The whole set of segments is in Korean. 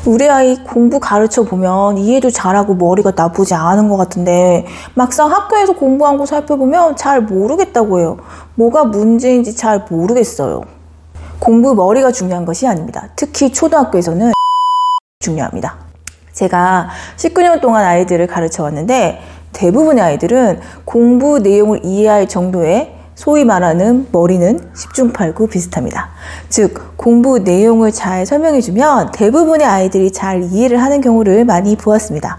우리 아이 공부 가르쳐 보면 이해도 잘하고 머리가 나쁘지 않은 것 같은데 막상 학교에서 공부한 거 살펴보면 잘 모르겠다고 해요. 뭐가 문제인지 잘 모르겠어요. 공부 머리가 중요한 것이 아닙니다. 특히 초등학교에서는 중요합니다. 제가 19년 동안 아이들을 가르쳐 왔는데 대부분의 아이들은 공부 내용을 이해할 정도의 소위 말하는 머리는 10중 8구 비슷합니다. 즉 공부 내용을 잘 설명해주면 대부분의 아이들이 잘 이해를 하는 경우를 많이 보았습니다.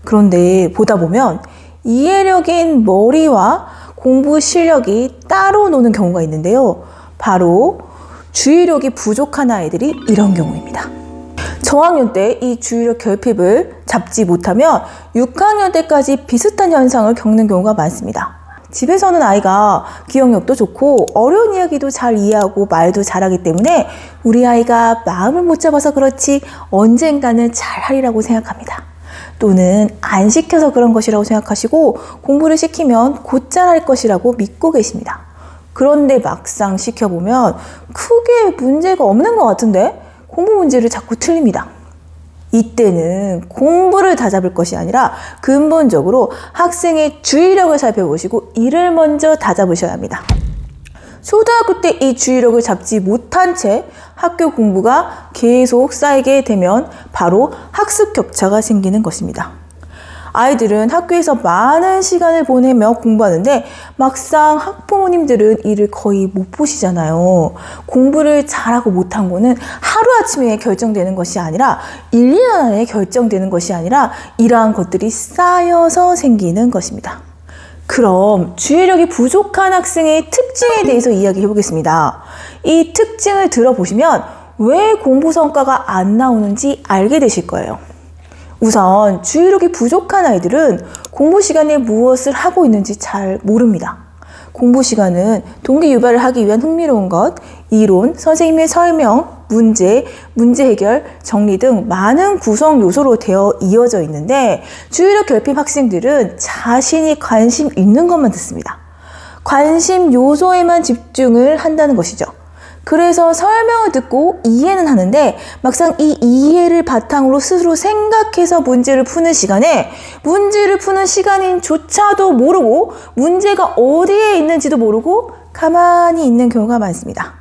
그런데 보다 보면 이해력인 머리와 공부 실력이 따로 노는 경우가 있는데요. 바로 주의력이 부족한 아이들이 이런 경우입니다. 저학년 때 이 주의력 결핍을 잡지 못하면 6학년 때까지 비슷한 현상을 겪는 경우가 많습니다. 집에서는 아이가 기억력도 좋고 어려운 이야기도 잘 이해하고 말도 잘하기 때문에 우리 아이가 마음을 못 잡아서 그렇지 언젠가는 잘하리라고 생각합니다. 또는 안 시켜서 그런 것이라고 생각하시고 공부를 시키면 곧잘 할 것이라고 믿고 계십니다. 그런데 막상 시켜보면 크게 문제가 없는 것 같은데 공부 문제를 자꾸 틀립니다. 이때는 공부를 다잡을 것이 아니라 근본적으로 학생의 주의력을 살펴보시고 이를 먼저 다잡으셔야 합니다. 초등학교 때 이 주의력을 잡지 못한 채 학교 공부가 계속 쌓이게 되면 바로 학습 격차가 생기는 것입니다. 아이들은 학교에서 많은 시간을 보내며 공부하는데 막상 학부모님들은 이를 거의 못 보시잖아요. 공부를 잘하고 못한 거는 하루아침에 결정되는 것이 아니라 1, 2년 안에 결정되는 것이 아니라 이러한 것들이 쌓여서 생기는 것입니다. 그럼 주의력이 부족한 학생의 특징에 대해서 이야기해 보겠습니다. 이 특징을 들어보시면 왜 공부 성과가 안 나오는지 알게 되실 거예요. 우선 주의력이 부족한 아이들은 공부 시간에 무엇을 하고 있는지 잘 모릅니다. 공부 시간은 동기 유발을 하기 위한 흥미로운 것, 이론, 선생님의 설명, 문제 해결, 정리 등 많은 구성 요소로 되어 이어져 있는데 주의력 결핍 학생들은 자신이 관심 있는 것만 듣습니다. 관심 요소에만 집중을 한다는 것이죠. 그래서 설명을 듣고 이해는 하는데 막상 이 이해를 바탕으로 스스로 생각해서 문제를 푸는 시간에 문제를 푸는 시간인조차도 모르고 문제가 어디에 있는지도 모르고 가만히 있는 경우가 많습니다.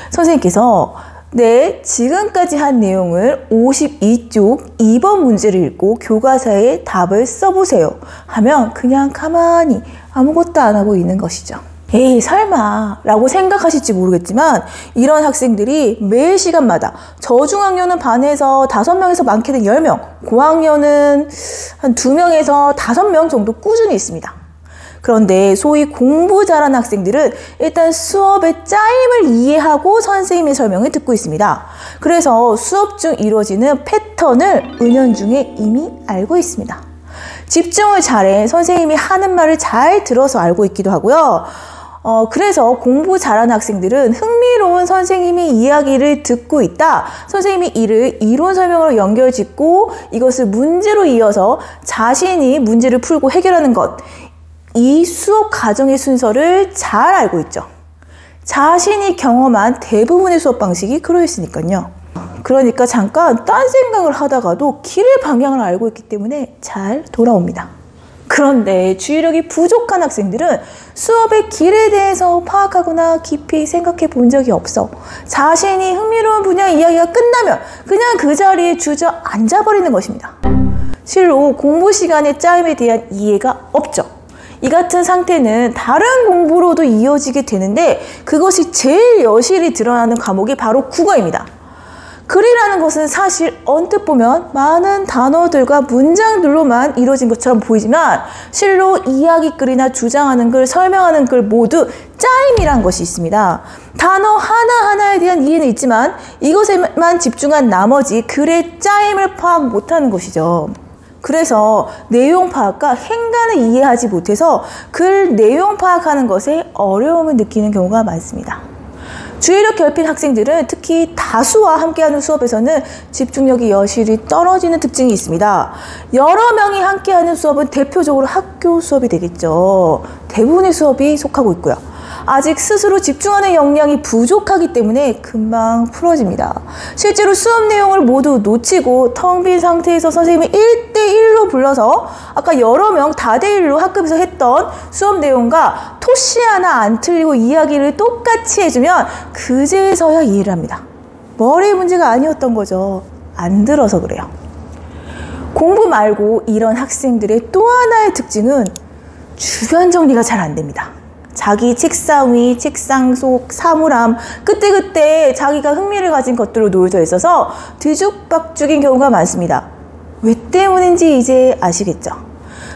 선생님께서 네, 지금까지 한 내용을 52쪽 2번 문제를 읽고 교과서에 답을 써보세요 하면 그냥 가만히 아무것도 안 하고 있는 것이죠. 에이 설마 라고 생각하실지 모르겠지만 이런 학생들이 매일 시간마다 저중학년은 반에서 5명에서 많게는 10명, 고학년은 한 2명에서 5명 정도 꾸준히 있습니다. 그런데 소위 공부 잘하는 학생들은 일단 수업의 짜임을 이해하고 선생님의 설명을 듣고 있습니다. 그래서 수업 중 이루어지는 패턴을 은연중에 이미 알고 있습니다. 집중을 잘해 선생님이 하는 말을 잘 들어서 알고 있기도 하고요. 그래서 공부 잘하는 학생들은 흥미로운 선생님의 이야기를 듣고 있다. 선생님이 이를 이론 설명으로 연결짓고 이것을 문제로 이어서 자신이 문제를 풀고 해결하는 것. 이 수업 과정의 순서를 잘 알고 있죠. 자신이 경험한 대부분의 수업 방식이 그러했으니까요. 그러니까 잠깐 딴 생각을 하다가도 길의 방향을 알고 있기 때문에 잘 돌아옵니다. 그런데 주의력이 부족한 학생들은 수업의 길에 대해서 파악하거나 깊이 생각해 본 적이 없어. 자신이 흥미로운 분야 이야기가 끝나면 그냥 그 자리에 주저앉아버리는 것입니다. 실로 공부 시간의 짜임에 대한 이해가 없죠. 이 같은 상태는 다른 공부로도 이어지게 되는데 그것이 제일 여실히 드러나는 과목이 바로 국어입니다. 글이라는 것은 사실 언뜻 보면 많은 단어들과 문장들로만 이루어진 것처럼 보이지만 실로 이야기글이나 주장하는 글, 설명하는 글 모두 짜임이란 것이 있습니다. 단어 하나하나에 대한 이해는 있지만 이것에만 집중한 나머지 글의 짜임을 파악 못하는 것이죠. 그래서 내용 파악과 행간을 이해하지 못해서 글 내용 파악하는 것에 어려움을 느끼는 경우가 많습니다. 주의력 결핍 학생들은 특히 다수와 함께하는 수업에서는 집중력이 여실히 떨어지는 특징이 있습니다. 여러 명이 함께하는 수업은 대표적으로 학교 수업이 되겠죠. 대부분의 수업이 속하고 있고요. 아직 스스로 집중하는 역량이 부족하기 때문에 금방 풀어집니다. 실제로 수업 내용을 모두 놓치고 텅 빈 상태에서 선생님이 1대1로 불러서 아까 여러 명 다대1로 학급에서 했던 수업 내용과 토시 하나 안 틀리고 이야기를 똑같이 해주면 그제서야 이해를 합니다. 머리 문제가 아니었던 거죠. 안 들어서 그래요. 공부 말고 이런 학생들의 또 하나의 특징은 주변 정리가 잘 안 됩니다. 자기 책상 위, 책상 속, 사물함 그때그때 자기가 흥미를 가진 것들로 놓여져 있어서 뒤죽박죽인 경우가 많습니다. 왜 때문인지 이제 아시겠죠?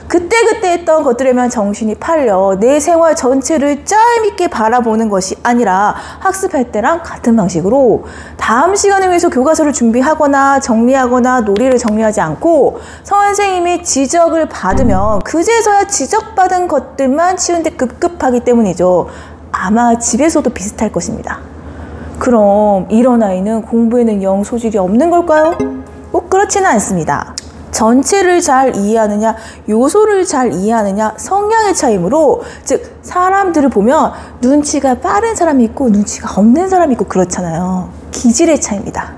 그때그때 했던 것들에만 정신이 팔려 내 생활 전체를 짜임있게 바라보는 것이 아니라 학습할 때랑 같은 방식으로 다음 시간을 위해서 교과서를 준비하거나 정리하거나 놀이를 정리하지 않고 선생님이 지적을 받으면 그제서야 지적받은 것들만 치운데 급급하기 때문이죠. 아마 집에서도 비슷할 것입니다. 그럼 이런 아이는 공부에는 영 소질이 없는 걸까요? 꼭 그렇지는 않습니다. 전체를 잘 이해하느냐, 요소를 잘 이해하느냐, 성향의 차이므로, 즉 사람들을 보면 눈치가 빠른 사람이 있고 눈치가 없는 사람이 있고 그렇잖아요. 기질의 차이입니다.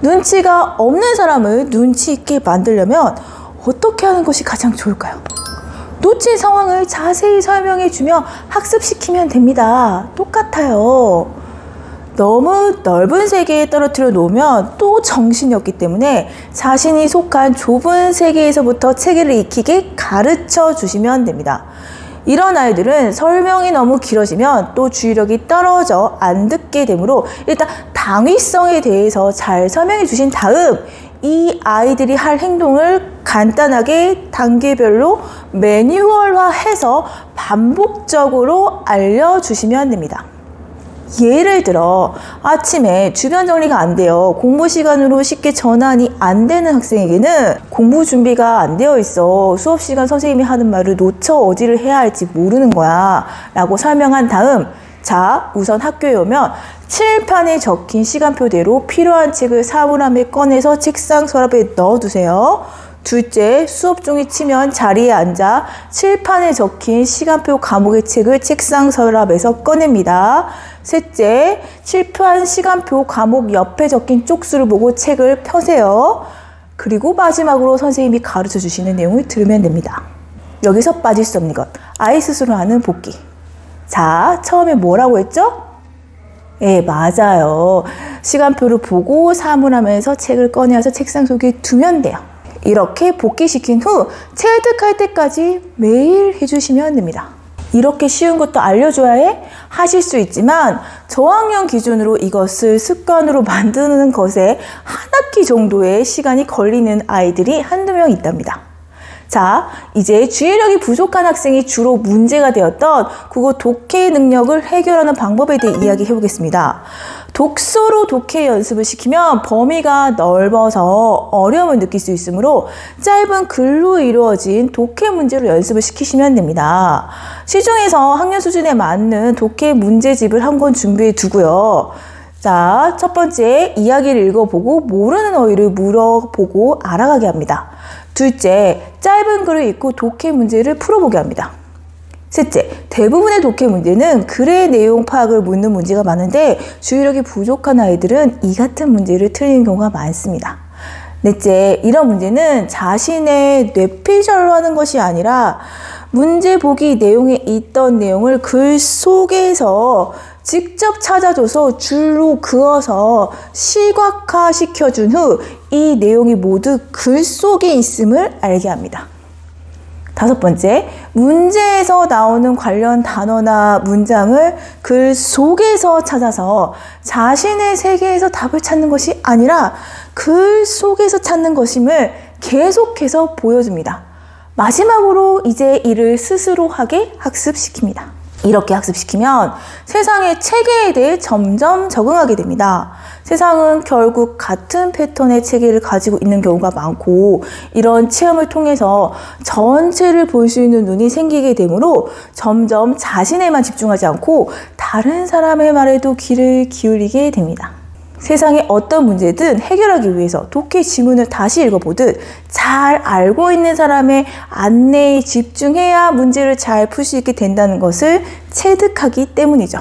눈치가 없는 사람을 눈치 있게 만들려면 어떻게 하는 것이 가장 좋을까요? 놓친 상황을 자세히 설명해 주며 학습시키면 됩니다. 똑같아요. 너무 넓은 세계에 떨어뜨려 놓으면 또 정신이 없기 때문에 자신이 속한 좁은 세계에서부터 체계를 익히게 가르쳐 주시면 됩니다. 이런 아이들은 설명이 너무 길어지면 또 주의력이 떨어져 안 듣게 되므로 일단 당위성에 대해서 잘 설명해 주신 다음 이 아이들이 할 행동을 간단하게 단계별로 매뉴얼화해서 반복적으로 알려주시면 됩니다. 예를 들어 아침에 주변 정리가 안 돼요. 공부 시간으로 쉽게 전환이 안 되는 학생에게는 공부 준비가 안 되어 있어. 수업 시간 선생님이 하는 말을 놓쳐 어디를 해야 할지 모르는 거야 라고 설명한 다음 자, 우선 학교에 오면 칠판에 적힌 시간표대로 필요한 책을 사물함에 꺼내서 책상 서랍에 넣어두세요. 둘째, 수업 종이 치면 자리에 앉아 칠판에 적힌 시간표 과목의 책을 책상 서랍에서 꺼냅니다. 셋째, 칠판 시간표 과목 옆에 적힌 쪽수를 보고 책을 펴세요. 그리고 마지막으로 선생님이 가르쳐 주시는 내용을 들으면 됩니다. 여기서 빠질 수 없는 것, 아이 스스로 하는 복기. 자, 처음에 뭐라고 했죠? 예, 맞아요. 시간표를 보고 사물함에서 책을 꺼내서 책상 속에 두면 돼요. 이렇게 복기시킨 후 체득할 때까지 매일 해주시면 됩니다. 이렇게 쉬운 것도 알려줘야 해? 하실 수 있지만 저학년 기준으로 이것을 습관으로 만드는 것에 한 학기 정도의 시간이 걸리는 아이들이 한두 명 있답니다. 자, 이제 주의력이 부족한 학생이 주로 문제가 되었던 국어 독해 능력을 해결하는 방법에 대해 이야기해 보겠습니다. 독서로 독해 연습을 시키면 범위가 넓어서 어려움을 느낄 수 있으므로 짧은 글로 이루어진 독해 문제로 연습을 시키시면 됩니다. 시중에서 학년 수준에 맞는 독해 문제집을 한 권 준비해 두고요. 자, 첫 번째, 이야기를 읽어보고 모르는 어휘를 물어보고 알아가게 합니다. 둘째, 짧은 글을 읽고 독해 문제를 풀어보게 합니다. 셋째, 대부분의 독해 문제는 글의 내용 파악을 묻는 문제가 많은데 주의력이 부족한 아이들은 이 같은 문제를 틀리는 경우가 많습니다. 넷째, 이런 문제는 자신의 뇌피셜로 하는 것이 아니라 문제 보기 내용에 있던 내용을 글 속에서 직접 찾아줘서 줄로 그어서 시각화 시켜준 후 이 내용이 모두 글 속에 있음을 알게 합니다. 다섯 번째, 문제에서 나오는 관련 단어나 문장을 글 속에서 찾아서 자신의 세계에서 답을 찾는 것이 아니라 글 속에서 찾는 것임을 계속해서 보여줍니다. 마지막으로 이제 이를 스스로 하게 학습시킵니다. 이렇게 학습시키면 세상의 체계에 대해 점점 적응하게 됩니다. 세상은 결국 같은 패턴의 체계를 가지고 있는 경우가 많고 이런 체험을 통해서 전체를 볼 수 있는 눈이 생기게 되므로 점점 자신에만 집중하지 않고 다른 사람의 말에도 귀를 기울이게 됩니다. 세상의 어떤 문제든 해결하기 위해서 독해 지문을 다시 읽어보듯 잘 알고 있는 사람의 안내에 집중해야 문제를 잘 풀 수 있게 된다는 것을 체득하기 때문이죠.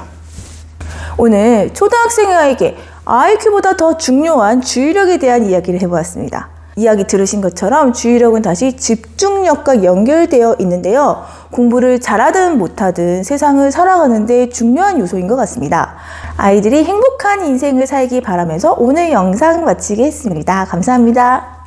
오늘 초등학생에게 IQ보다 더 중요한 주의력에 대한 이야기를 해보았습니다. 이야기 들으신 것처럼 주의력은 다시 집중력과 연결되어 있는데요. 공부를 잘하든 못하든 세상을 살아가는 데 중요한 요소인 것 같습니다. 아이들이 행복한 인생을 살기 바라면서 오늘 영상 마치겠습니다. 감사합니다.